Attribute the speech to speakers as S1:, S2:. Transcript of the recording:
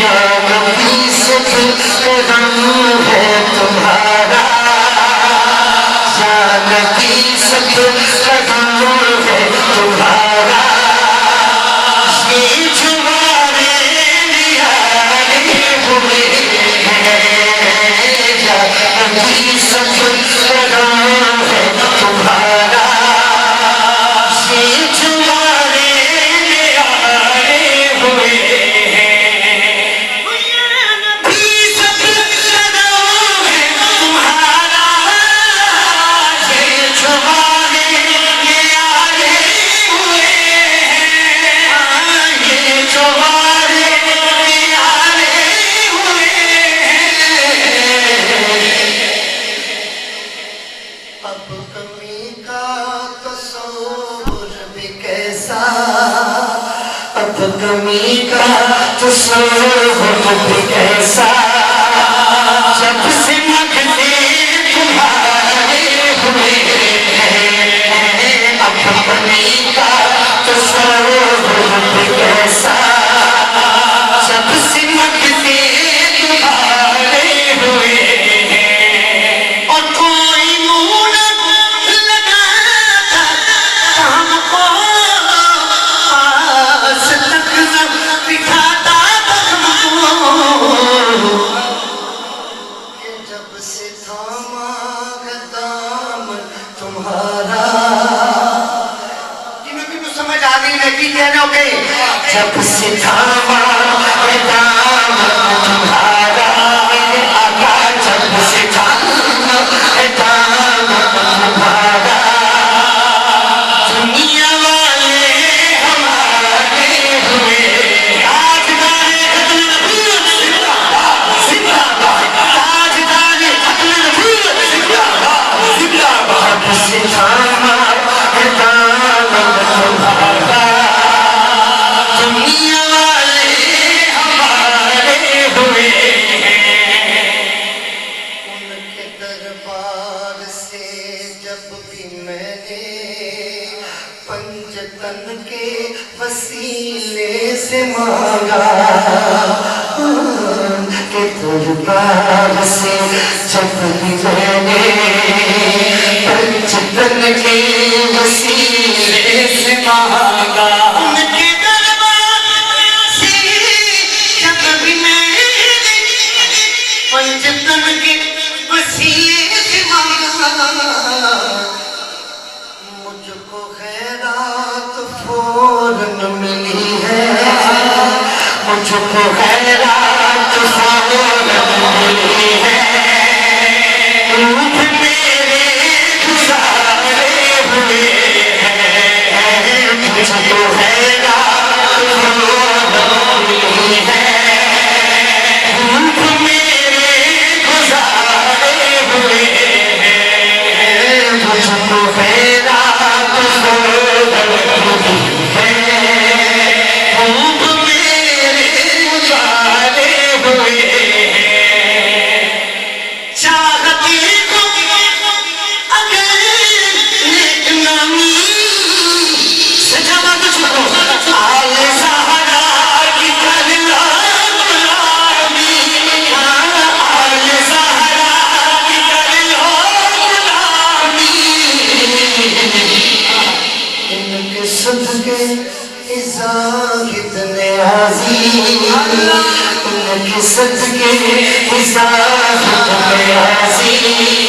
S1: نبی سے قدم ہے تمہارا، یا نبی سے قدم ہے تمہارا، یہ جمارے نیارے ہوئے ہیں، یا نبی سے قدم ہے تمہارا، یہ جمارے نیارے ہوئے ہیں۔ اب کمی کا تصور بھی کیسا، جب سے مگتے تمہارے ہوئے ہیں، اب کمی کا تصور بھی کیسا، جب سے مگتے تمہارے ہوئے ہیں، اور کوئی منہ نہ لگاتا ہم کو، جب سے تھاما ہے دامن تمہارا، جنہوں کی تو سمجھ آ گئی نہیں کہنا کہ جب سے تھاما ہے دامن تمہارا، آقا جب سے تھاما ہے دامن تمہارا، دنیا والے ہمارے ہوئے پنجتن کے وسیلے سے مانگا، کہ دربار سے جب بھی میں نے پنجتن کے وسیلے سے مانگا، ان کے دربار سے جب بھی میں نے پنجتن کے وسیلے سے مانگا، مجھ کو خیرات فوراً ملی ہے، مجھ کو خیرات فوراً ملی ہے، روح میرے گزارے ہوئے ہیں، مجھ کو خیرات فوراً ملی ہے، روح میرے گزارے ہوئے ہیں، مجھ کو خیرات کتنے عظیم، ان کے صدقے کتنے عظیم،